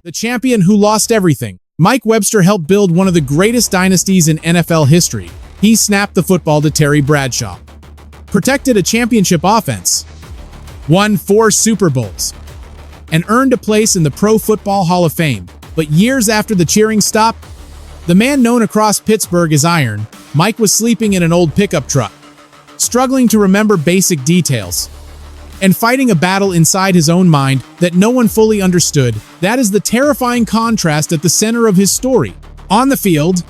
the champion who lost everything. Mike Webster helped build one of the greatest dynasties in NFL history. He snapped the football to Terry Bradshaw, protected a championship offense, won 4 Super Bowls, and earned a place in the Pro Football Hall of Fame. But years after the cheering stopped, the man known across Pittsburgh as Iron, Mike was sleeping in an old pickup truck, struggling to remember basic details, and fighting a battle inside his own mind that no one fully understood. That is the terrifying contrast at the center of his story. On the field,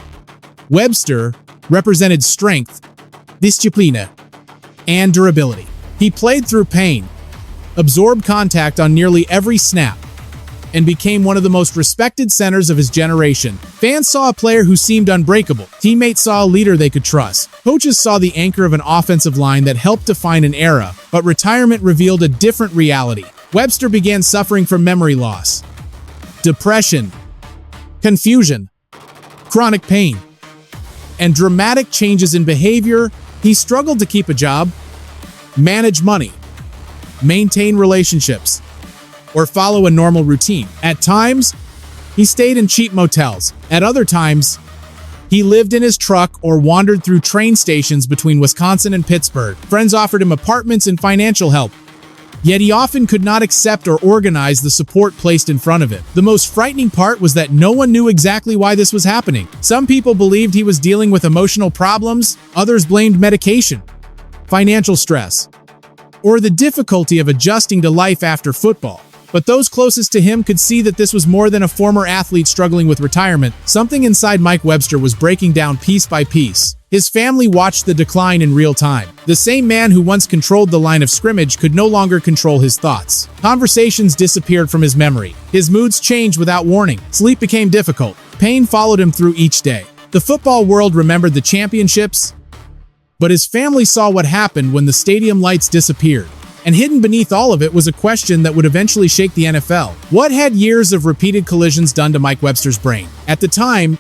Webster represented strength, disciplina, and durability. He played through pain, absorbed contact on nearly every snap, and became one of the most respected centers of his generation. Fans saw a player who seemed unbreakable. Teammates saw a leader they could trust. Coaches saw the anchor of an offensive line that helped define an era, but retirement revealed a different reality. Webster began suffering from memory loss, depression, confusion, chronic pain, and dramatic changes in behavior. He struggled to keep a job, manage money, maintain relationships, or follow a normal routine. At times, he stayed in cheap motels. At other times, he lived in his truck or wandered through train stations between Wisconsin and Pittsburgh. Friends offered him apartments and financial help, yet he often could not accept or organize the support placed in front of him. The most frightening part was that no one knew exactly why this was happening. Some people believed he was dealing with emotional problems, others blamed medication, financial stress, or the difficulty of adjusting to life after football. But those closest to him could see that this was more than a former athlete struggling with retirement. Something inside Mike Webster was breaking down piece by piece. His family watched the decline in real time. The same man who once controlled the line of scrimmage could no longer control his thoughts. Conversations disappeared from his memory. His moods changed without warning. Sleep became difficult. Pain followed him through each day. The football world remembered the championships, but his family saw what happened when the stadium lights disappeared. And hidden beneath all of it was a question that would eventually shake the NFL. What had years of repeated collisions done to Mike Webster's brain? At the time,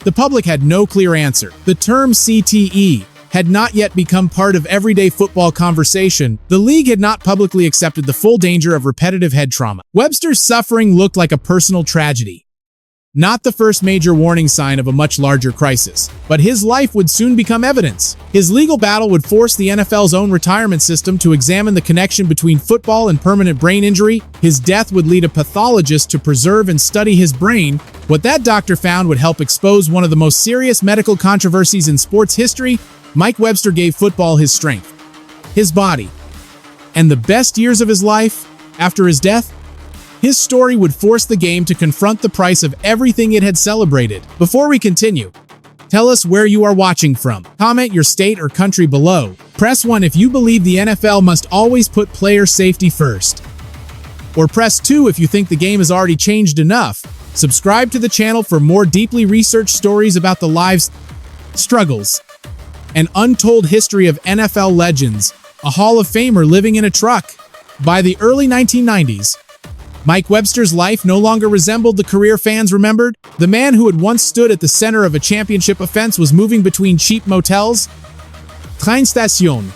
the public had no clear answer. The term CTE had not yet become part of everyday football conversation. The league had not publicly accepted the full danger of repetitive head trauma. Webster's suffering looked like a personal tragedy, not the first major warning sign of a much larger crisis. But his life would soon become evidence. His legal battle would force the NFL's own retirement system to examine the connection between football and permanent brain injury. His death would lead a pathologist to preserve and study his brain. What that doctor found would help expose one of the most serious medical controversies in sports history. Mike Webster gave football his strength, his body, and the best years of his life. After his death, his story would force the game to confront the price of everything it had celebrated. Before we continue, tell us where you are watching from. Comment your state or country below. Press 1 if you believe the NFL must always put player safety first. Or press 2 if you think the game has already changed enough. Subscribe to the channel for more deeply researched stories about the lives, struggles, and untold history of NFL legends. A Hall of Famer living in a truck. By the early 1990s, Mike Webster's life no longer resembled the career fans remembered. The man who had once stood at the center of a championship offense was moving between cheap motels, train station,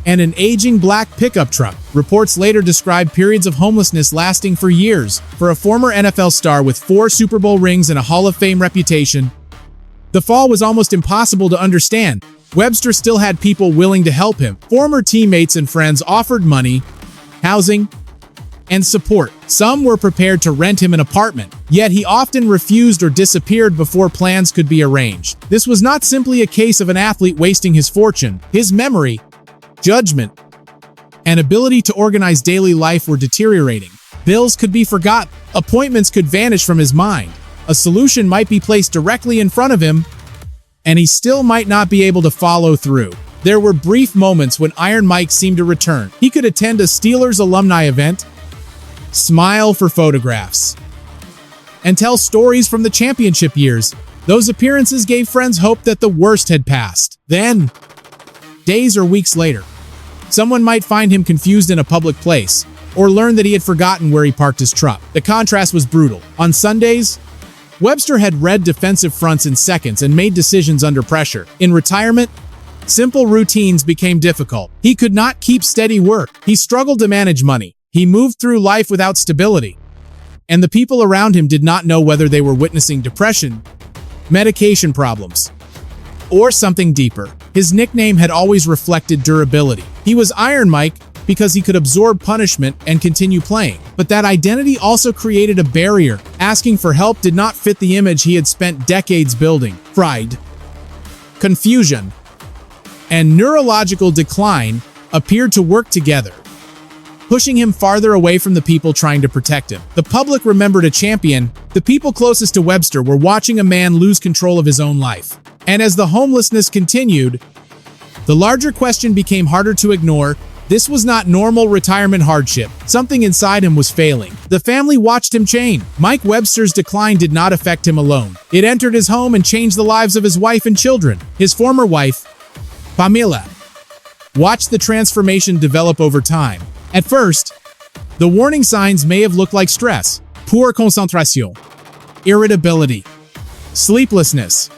and an aging black pickup truck. Reports later described periods of homelessness lasting for years. For a former NFL star with 4 Super Bowl rings and a Hall of Fame reputation, the fall was almost impossible to understand. Webster still had people willing to help him. Former teammates and friends offered money, housing, and support. Some were prepared to rent him an apartment, yet he often refused or disappeared before plans could be arranged. This was not simply a case of an athlete wasting his fortune. His memory, judgment, and ability to organize daily life were deteriorating. Bills could be forgotten. Appointments could vanish from his mind. A solution might be placed directly in front of him, and he still might not be able to follow through. There were brief moments when Iron Mike seemed to return. He could attend a Steelers alumni event, smile for photographs, and tell stories from the championship years. Those appearances gave friends hope that the worst had passed. Then, days or weeks later, someone might find him confused in a public place, or learn that he had forgotten where he parked his truck. The contrast was brutal. On Sundays, Webster had read defensive fronts in seconds and made decisions under pressure. In retirement, simple routines became difficult. He could not keep steady work. He struggled to manage money. He moved through life without stability. and the people around him did not know whether they were witnessing depression, medication problems, or something deeper. His nickname had always reflected durability. He was Iron Mike because he could absorb punishment and continue playing. But that identity also created a barrier. Asking for help did not fit the image he had spent decades building. Pride, confusion, and neurological decline appeared to work together, pushing him farther away from the people trying to protect him. The public remembered a champion. The people closest to Webster were watching a man lose control of his own life. And as the homelessness continued, the larger question became harder to ignore. This was not normal retirement hardship. Something inside him was failing. The family watched him change. Mike Webster's decline did not affect him alone. It entered his home and changed the lives of his wife and children. His former wife, Pamela, watched the transformation develop over time. At first, the warning signs may have looked like stress, poor concentration, irritability, sleeplessness,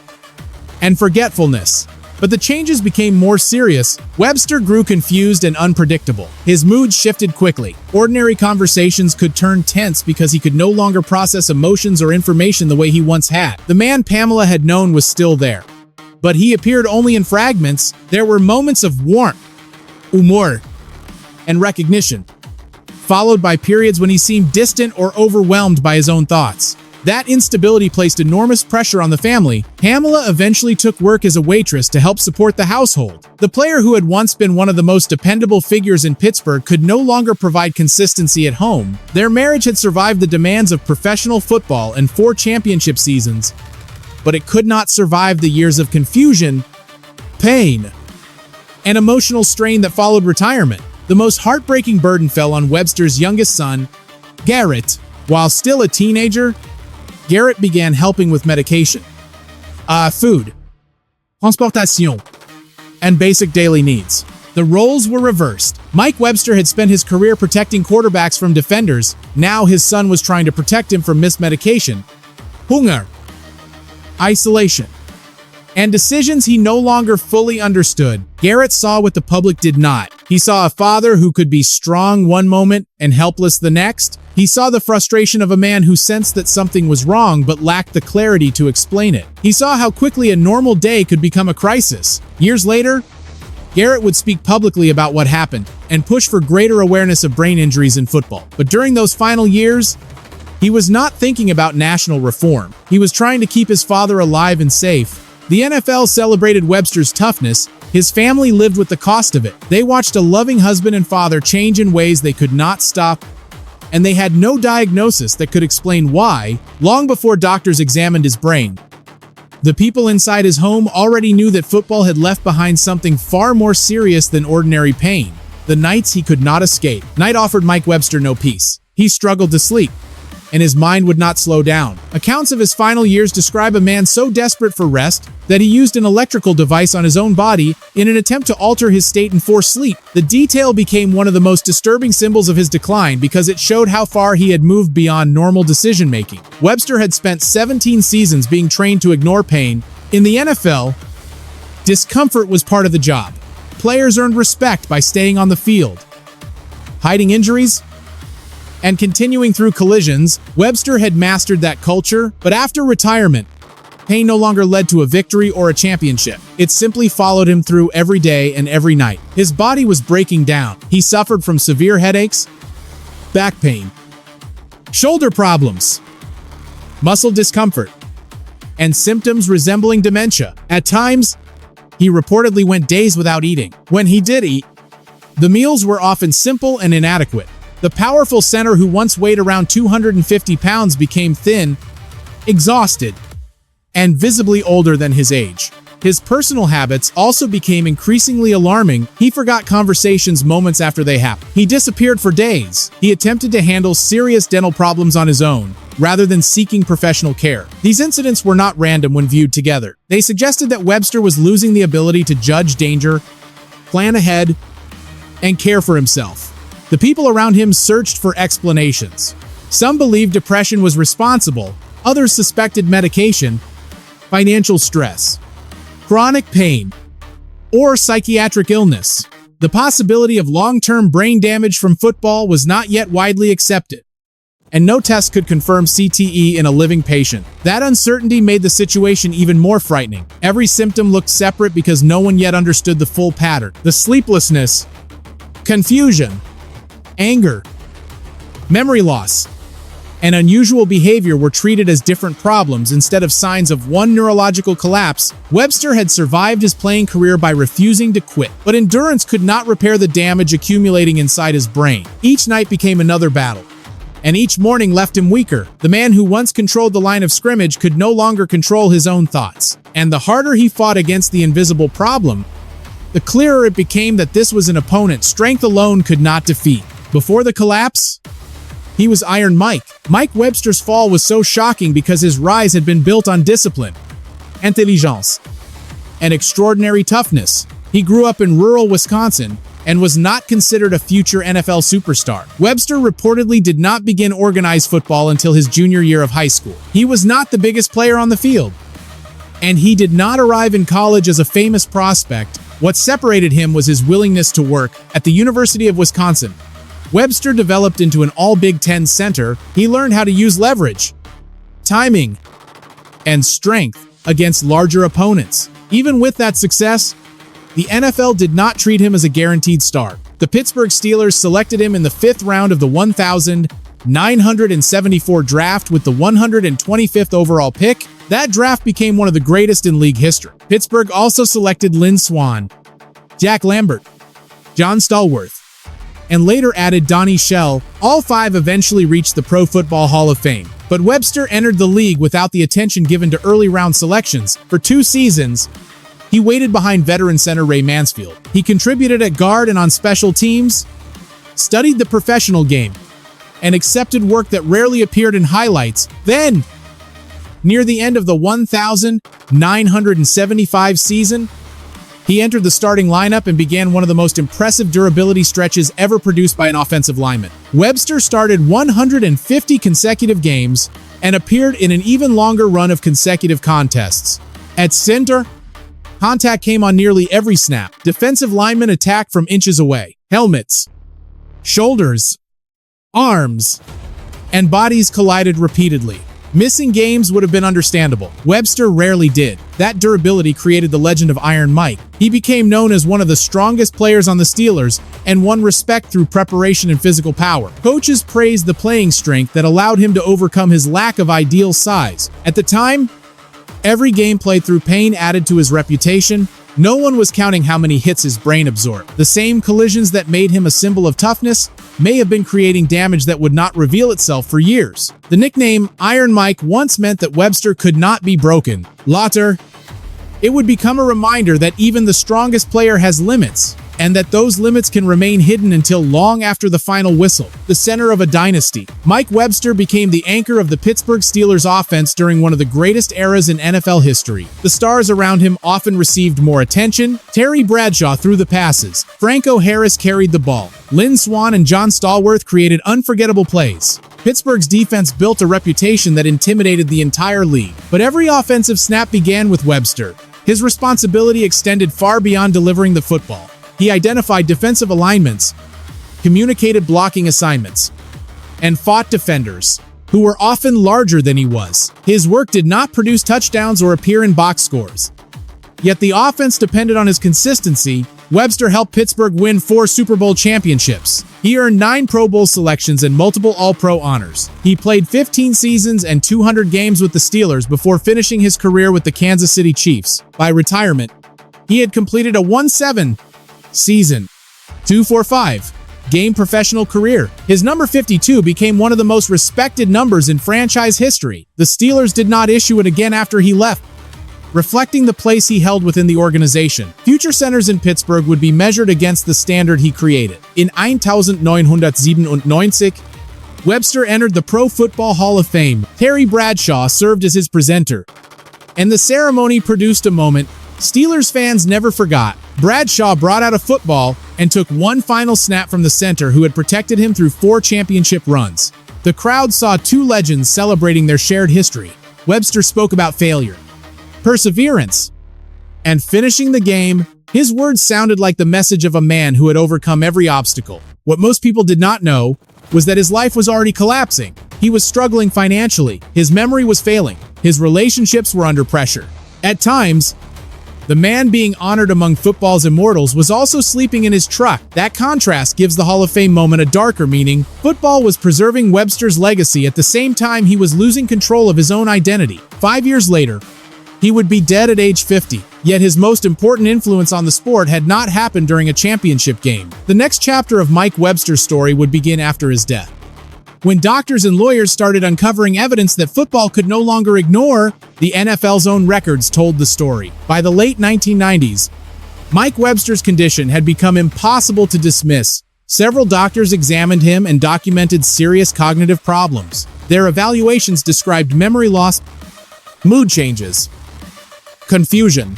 and forgetfulness. But the changes became more serious. Webster grew confused and unpredictable. His mood shifted quickly. Ordinary conversations could turn tense because he could no longer process emotions or information the way he once had. The man Pamela had known was still there, but he appeared only in fragments. There were moments of warmth, humor, and recognition, followed by periods when he seemed distant or overwhelmed by his own thoughts. That instability placed enormous pressure on the family. Pamela eventually took work as a waitress to help support the household. The player who had once been one of the most dependable figures in Pittsburgh could no longer provide consistency at home. Their marriage had survived the demands of professional football and 4 championship seasons, but it could not survive the years of confusion, pain, and emotional strain that followed retirement. The most heartbreaking burden fell on Webster's youngest son, Garrett. While still a teenager, Garrett began helping with medication, food, transportation, and basic daily needs. The roles were reversed. Mike Webster had spent his career protecting quarterbacks from defenders. Now his son was trying to protect him from mismedication, hunger, isolation, and decisions he no longer fully understood. Garrett saw what the public did not. He saw a father who could be strong one moment and helpless the next. He saw the frustration of a man who sensed that something was wrong but lacked the clarity to explain it. He saw how quickly a normal day could become a crisis. Years later, Garrett would speak publicly about what happened and push for greater awareness of brain injuries in football. But during those final years, he was not thinking about national reform. He was trying to keep his father alive and safe. The NFL celebrated Webster's toughness. His family lived with the cost of it. They watched a loving husband and father change in ways they could not stop, and they had no diagnosis that could explain why. Long before doctors examined his brain, the people inside his home already knew that football had left behind something far more serious than ordinary pain. The nights he could not escape. Night offered Mike Webster no peace. He struggled to sleep, and his mind would not slow down. Accounts of his final years describe a man so desperate for rest that he used an electrical device on his own body in an attempt to alter his state and force sleep. The detail became one of the most disturbing symbols of his decline because it showed how far he had moved beyond normal decision-making. Webster had spent 17 seasons being trained to ignore pain. In the NFL, discomfort was part of the job. Players earned respect by staying on the field, hiding injuries, and continuing through collisions. Webster had mastered that culture, but after retirement, pain no longer led to a victory or a championship. It simply followed him through every day and every night. His body was breaking down. He suffered from severe headaches, back pain, shoulder problems, muscle discomfort, and symptoms resembling dementia. At times, he reportedly went days without eating. When he did eat, the meals were often simple and inadequate. The powerful center who once weighed around 250 pounds became thin, exhausted, and visibly older than his age. His personal habits also became increasingly alarming. He forgot conversations moments after they happened. He disappeared for days. He attempted to handle serious dental problems on his own, rather than seeking professional care. These incidents were not random when viewed together. They suggested that Webster was losing the ability to judge danger, plan ahead, and care for himself. The people around him searched for explanations. Some believed depression was responsible, others suspected medication, financial stress, chronic pain, or psychiatric illness. The possibility of long-term brain damage from football was not yet widely accepted. and no test could confirm CTE in a living patient. That uncertainty made the situation even more frightening. Every symptom looked separate because no one yet understood the full pattern. The sleeplessness, confusion, anger, memory loss, and unusual behavior were treated as different problems instead of signs of one neurological collapse. Webster had survived his playing career by refusing to quit, but endurance could not repair the damage accumulating inside his brain. Each night became another battle, and each morning left him weaker. The man who once controlled the line of scrimmage could no longer control his own thoughts. And the harder he fought against the invisible problem, the clearer it became that this was an opponent strength alone could not defeat. Before the collapse, he was Iron Mike. Mike Webster's fall was so shocking because his rise had been built on discipline, intelligence, and extraordinary toughness. He grew up in rural Wisconsin and was not considered a future NFL superstar. Webster reportedly did not begin organized football until his junior year of high school. He was not the biggest player on the field, and he did not arrive in college as a famous prospect. What separated him was his willingness to work. At the University of Wisconsin, Webster developed into an all-Big Ten center. He learned how to use leverage, timing, and strength against larger opponents. Even with that success, the NFL did not treat him as a guaranteed star. The Pittsburgh Steelers selected him in the 5th round of the 1974 draft with the 125th overall pick. That draft became one of the greatest in league history. Pittsburgh also selected Lynn Swann, Jack Lambert, John Stallworth, and later added Donnie Shell. All 5 eventually reached the Pro Football Hall of Fame. But Webster entered the league without the attention given to early round selections. For 2 seasons, he waited behind veteran center Ray Mansfield. He contributed at guard and on special teams, studied the professional game, and accepted work that rarely appeared in highlights. Then, near the end of the 1975 season, he entered the starting lineup and began one of the most impressive durability stretches ever produced by an offensive lineman. Webster started 150 consecutive games and appeared in an even longer run of consecutive contests. At center, contact came on nearly every snap. Defensive linemen attacked from inches away. Helmets, shoulders, arms, and bodies collided repeatedly. Missing games would have been understandable. Webster rarely did. That durability created the legend of Iron Mike. He became known as one of the strongest players on the Steelers and won respect through preparation and physical power. Coaches praised the playing strength that allowed him to overcome his lack of ideal size. At the time, every game played through pain added to his reputation. No one was counting how many hits his brain absorbed. The same collisions that made him a symbol of toughness may have been creating damage that would not reveal itself for years. The nickname Iron Mike once meant that Webster could not be broken. Later, it would become a reminder that even the strongest player has limits, and that those limits can remain hidden until long after the final whistle. The center of a dynasty, Mike Webster became the anchor of the Pittsburgh Steelers offense during one of the greatest eras in NFL history. The stars around him often received more attention. Terry Bradshaw threw the passes. Franco Harris carried the ball. Lynn Swann and John Stallworth created unforgettable plays. Pittsburgh's defense built a reputation that intimidated the entire league. But every offensive snap began with Webster. His responsibility extended far beyond delivering the football. He identified defensive alignments, communicated blocking assignments, and fought defenders who were often larger than he was. His work did not produce touchdowns or appear in box scores. Yet the offense depended on his consistency. Webster helped Pittsburgh win 4 Super Bowl championships. He earned 9 Pro Bowl selections and multiple All-Pro honors. He played 15 seasons and 200 games with the Steelers before finishing his career with the Kansas City Chiefs. By retirement, he had completed a 1-7 season, 245 game professional career. His number 52 became one of the most respected numbers in franchise history. The Steelers did not issue it again after he left, reflecting the place he held within the organization. Future centers in Pittsburgh would be measured against the standard he created. In 1997, Webster entered the Pro Football Hall of Fame. Terry Bradshaw served as his presenter, and the ceremony produced a moment Steelers fans never forgot. Bradshaw brought out a football and took one final snap from the center who had protected him through 4 championship runs. The crowd saw 2 legends celebrating their shared history. Webster spoke about failure, perseverance, and finishing the game. His words sounded like the message of a man who had overcome every obstacle. What most people did not know was that his life was already collapsing. He was struggling financially, his memory was failing, his relationships were under pressure. At times, the man being honored among football's immortals was also sleeping in his truck. That contrast gives the Hall of Fame moment a darker meaning. Football was preserving Webster's legacy at the same time he was losing control of his own identity. 5 years later, he would be dead at age 50, yet his most important influence on the sport had not happened during a championship game. The next chapter of Mike Webster's story would begin after his death, when doctors and lawyers started uncovering evidence that football could no longer ignore. The NFL's own records told the story. By the late 1990s, Mike Webster's condition had become impossible to dismiss. Several doctors examined him and documented serious cognitive problems. Their evaluations described memory loss, mood changes, confusion,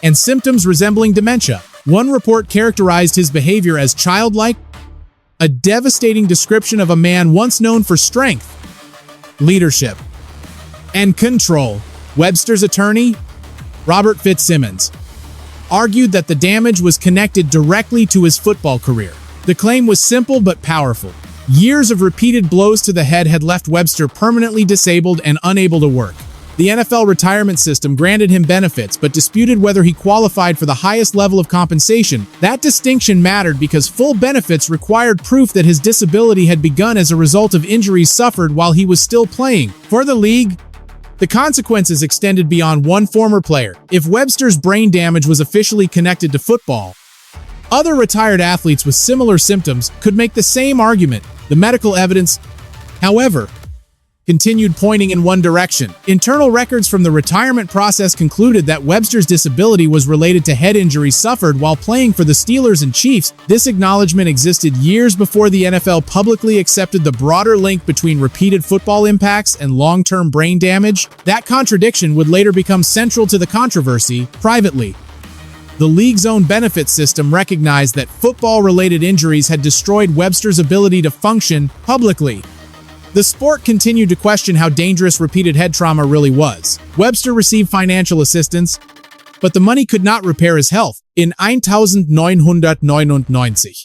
and symptoms resembling dementia. One report characterized his behavior as childlike, a devastating description of a man once known for strength, leadership, and control. Webster's attorney, Robert Fitzsimmons, argued that the damage was connected directly to his football career. The claim was simple but powerful. Years of repeated blows to the head had left Webster permanently disabled and unable to work. The NFL retirement system granted him benefits but disputed whether he qualified for the highest level of compensation. That distinction mattered because full benefits required proof that his disability had begun as a result of injuries suffered while he was still playing. For the league, the consequences extended beyond one former player. If Webster's brain damage was officially connected to football, other retired athletes with similar symptoms could make the same argument. The medical evidence, however, continued pointing in one direction. Internal records from the retirement process concluded that Webster's disability was related to head injuries suffered while playing for the Steelers and Chiefs. This acknowledgement existed years before the NFL publicly accepted the broader link between repeated football impacts and long-term brain damage. That contradiction would later become central to the controversy. Privately, the league's own benefits system recognized that football-related injuries had destroyed Webster's ability to function. Publicly, the sport continued to question how dangerous repeated head trauma really was. Webster received financial assistance, but the money could not repair his health. In 1999,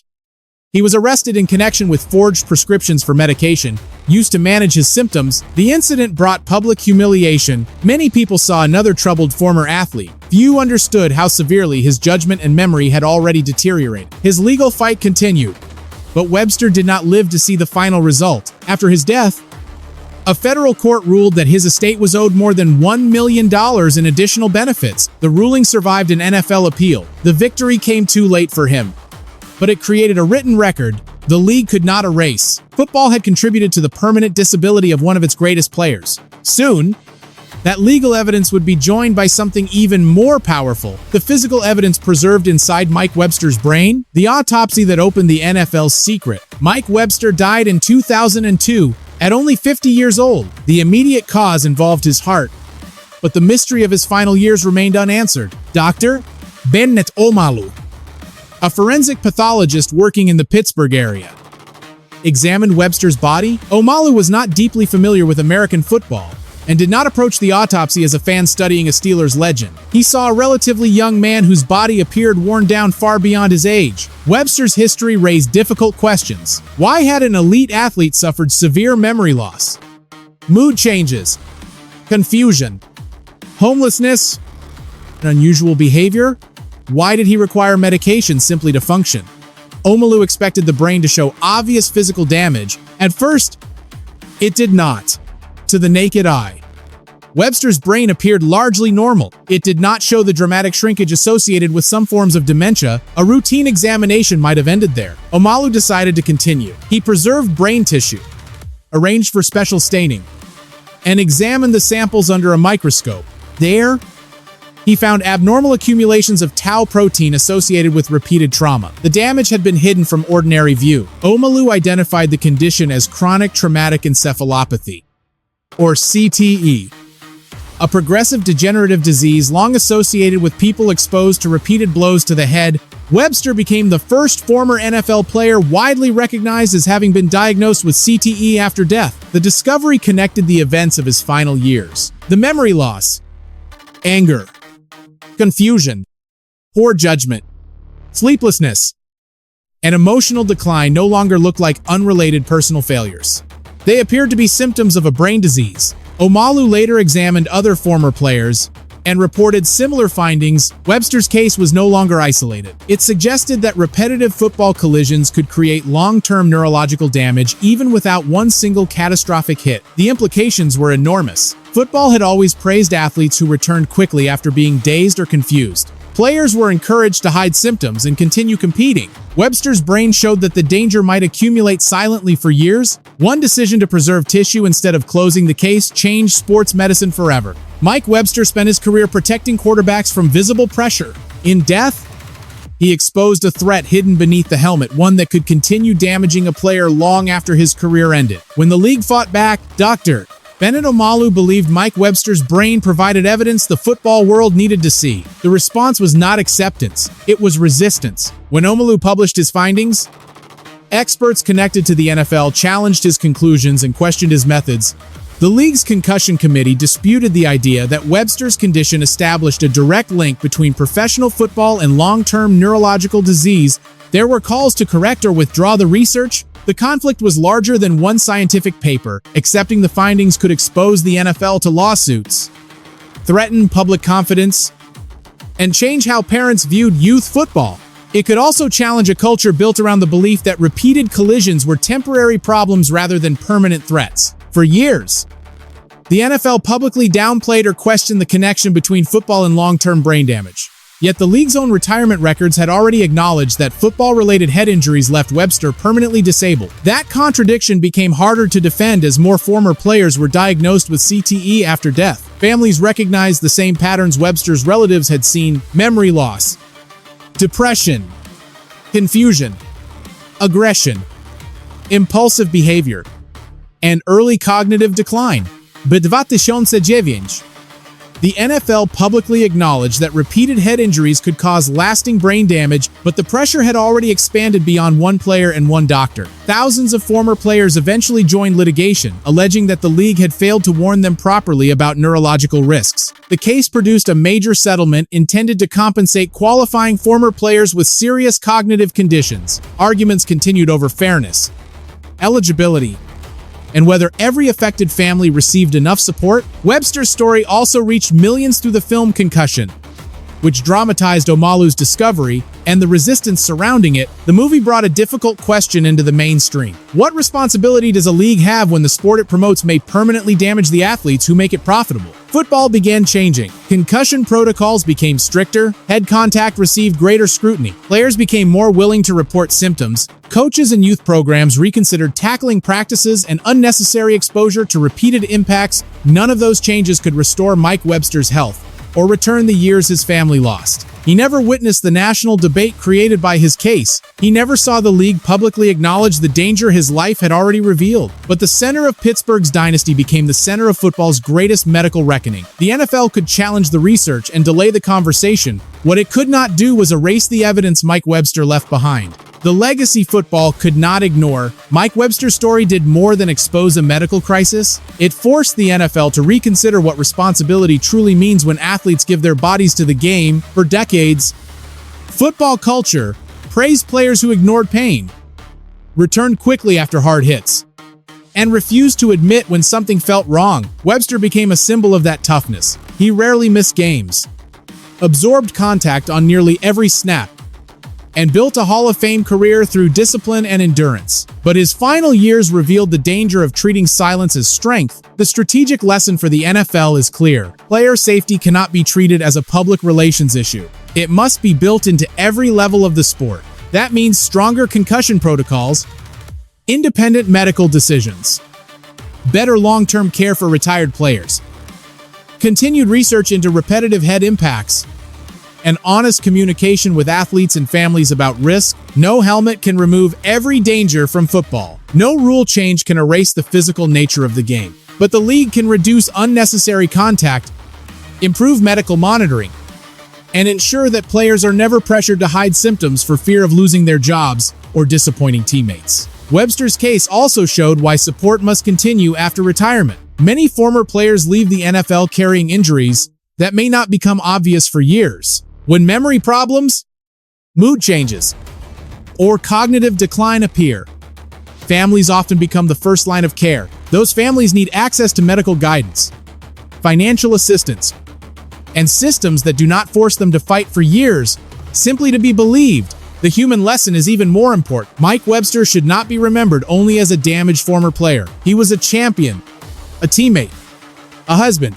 he was arrested in connection with forged prescriptions for medication used to manage his symptoms. The incident brought public humiliation. Many people saw another troubled former athlete. Few understood how severely his judgment and memory had already deteriorated. His legal fight continued, but Webster did not live to see the final result. After his death, a federal court ruled that his estate was owed more than $1 million in additional benefits. The ruling survived an NFL appeal. The victory came too late for him, but it created a written record the league could not erase. Football had contributed to the permanent disability of one of its greatest players. Soon, that legal evidence would be joined by something even more powerful: the physical evidence preserved inside Mike Webster's brain. The autopsy that opened the NFL's secret. Mike Webster died in 2002 at only 50 years old. The immediate cause involved his heart, but the mystery of his final years remained unanswered. Dr. Bennet Omalu, a forensic pathologist working in the Pittsburgh area, examined Webster's body. Omalu was not deeply familiar with American football and did not approach the autopsy as a fan studying a Steelers legend. He saw a relatively young man whose body appeared worn down far beyond his age. Webster's history raised difficult questions. Why had an elite athlete suffered severe memory loss, mood changes, confusion, homelessness, and unusual behavior? Why did he require medication simply to function? Omalu expected the brain to show obvious physical damage. At first, it did not. To the naked eye, Webster's brain appeared largely normal. It did not show the dramatic shrinkage associated with some forms of dementia. A routine examination might have ended there. Omalu decided to continue. He preserved brain tissue, arranged for special staining, and examined the samples under a microscope. There, he found abnormal accumulations of tau protein associated with repeated trauma. The damage had been hidden from ordinary view. Omalu identified the condition as chronic traumatic encephalopathy, or CTE, a progressive degenerative disease long associated with people exposed to repeated blows to the head. Webster became the first former NFL player widely recognized as having been diagnosed with CTE after death. The discovery connected the events of his final years. The memory loss, anger, confusion, poor judgment, sleeplessness, and emotional decline no longer looked like unrelated personal failures. They appeared to be symptoms of a brain disease. Omalu later examined other former players and reported similar findings. Webster's case was no longer isolated. It suggested that repetitive football collisions could create long-term neurological damage even without one single catastrophic hit. The implications were enormous. Football had always praised athletes who returned quickly after being dazed or confused. Players were encouraged to hide symptoms and continue competing. Webster's brain showed that the danger might accumulate silently for years. One decision to preserve tissue instead of closing the case changed sports medicine forever. Mike Webster spent his career protecting quarterbacks from visible pressure. In death, he exposed a threat hidden beneath the helmet, one that could continue damaging a player long after his career ended. When the league fought back, Dr. Bennet Omalu believed Mike Webster's brain provided evidence the football world needed to see. The response was not acceptance, it was resistance. When Omalu published his findings, experts connected to the NFL challenged his conclusions and questioned his methods. The league's concussion committee disputed the idea that Webster's condition established a direct link between professional football and long-term neurological disease. There were calls to correct or withdraw the research. The conflict was larger than one scientific paper. Accepting the findings could expose the NFL to lawsuits, threaten public confidence, and change how parents viewed youth football. It could also challenge a culture built around the belief that repeated collisions were temporary problems rather than permanent threats. For years, the NFL publicly downplayed or questioned the connection between football and long-term brain damage. Yet the league's own retirement records had already acknowledged that football-related head injuries left Webster permanently disabled. That contradiction became harder to defend as more former players were diagnosed with CTE after death. Families recognized the same patterns Webster's relatives had seen: memory loss, depression, confusion, aggression, impulsive behavior, and early cognitive decline. But 2009, the NFL publicly acknowledged that repeated head injuries could cause lasting brain damage, but the pressure had already expanded beyond one player and one doctor. Thousands of former players eventually joined litigation, alleging that the league had failed to warn them properly about neurological risks. The case produced a major settlement intended to compensate qualifying former players with serious cognitive conditions. Arguments continued over fairness, eligibility, and whether every affected family received enough support. Webster's story also reached millions through the film Concussion, which dramatized Omalu's discovery and the resistance surrounding it. The movie brought a difficult question into the mainstream. What responsibility does a league have when the sport it promotes may permanently damage the athletes who make it profitable? Football began changing. Concussion protocols became stricter. Head contact received greater scrutiny. Players became more willing to report symptoms. Coaches and youth programs reconsidered tackling practices and unnecessary exposure to repeated impacts. None of those changes could restore Mike Webster's health or return the years his family lost. He never witnessed the national debate created by his case. He never saw the league publicly acknowledge the danger his life had already revealed. But the center of Pittsburgh's dynasty became the center of football's greatest medical reckoning. The NFL could challenge the research and delay the conversation. What it could not do was erase the evidence Mike Webster left behind. The legacy football could not ignore. Mike Webster's story did more than expose a medical crisis. It forced the NFL to reconsider what responsibility truly means when athletes give their bodies to the game. For decades, football culture praised players who ignored pain, returned quickly after hard hits, and refused to admit when something felt wrong. Webster became a symbol of that toughness. He rarely missed games, absorbed contact on nearly every snap, and built a Hall of Fame career through discipline and endurance. But his final years revealed the danger of treating silence as strength. The strategic lesson for the NFL is clear. Player safety cannot be treated as a public relations issue. It must be built into every level of the sport. That means stronger concussion protocols, independent medical decisions, better long-term care for retired players, continued research into repetitive head impacts, and honest communication with athletes and families about risk. No helmet can remove every danger from football. No rule change can erase the physical nature of the game. But the league can reduce unnecessary contact, improve medical monitoring, and ensure that players are never pressured to hide symptoms for fear of losing their jobs or disappointing teammates. Webster's case also showed why support must continue after retirement. Many former players leave the NFL carrying injuries that may not become obvious for years. When memory problems, mood changes, or cognitive decline appear, Families often become the first line of care. Those families need access to medical guidance, financial assistance, and systems that do not force them to fight for years simply to be believed. The human lesson is even more important. Mike Webster should not be remembered only as a damaged former player. He was a champion, a teammate, a husband,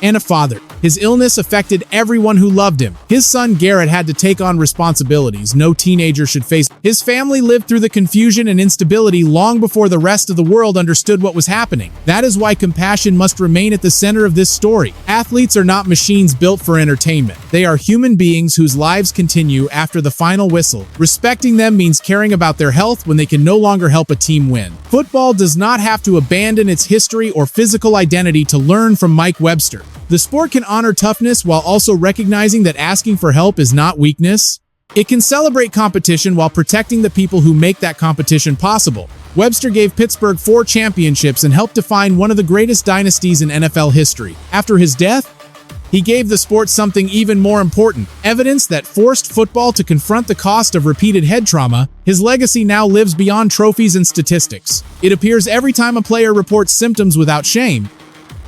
and a father. His illness affected everyone who loved him. His son Garrett had to take on responsibilities no teenager should face. His family lived through the confusion and instability long before the rest of the world understood what was happening. That is why compassion must remain at the center of this story. Athletes are not machines built for entertainment. They are human beings whose lives continue after the final whistle. Respecting them means caring about their health when they can no longer help a team win. Football does not have to abandon its history or physical identity to learn from Mike Webster. The sport can honor toughness while also recognizing that asking for help is not weakness. It can celebrate competition while protecting the people who make that competition possible. Webster gave Pittsburgh 4 championships and helped define one of the greatest dynasties in NFL history. After his death, he gave the sport something even more important, evidence that forced football to confront the cost of repeated head trauma. His legacy now lives beyond trophies and statistics. It appears every time a player reports symptoms without shame,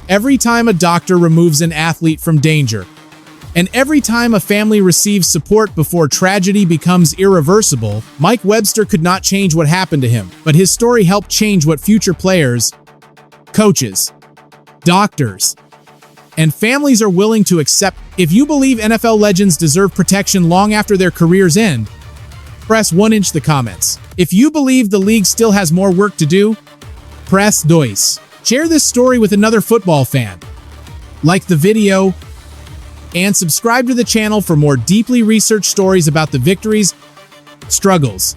every time a doctor removes an athlete from danger, and every time a family receives support before tragedy becomes irreversible. Mike Webster could not change what happened to him, but his story helped change what future players, coaches, doctors, and families are willing to accept. If you believe NFL legends deserve protection long after their careers end, press 1 in the comments. If you believe the league still has more work to do, press 2. Share this story with another football fan. Like the video, and subscribe to the channel for more deeply researched stories about the victories, struggles,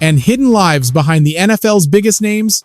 and hidden lives behind the NFL's biggest names.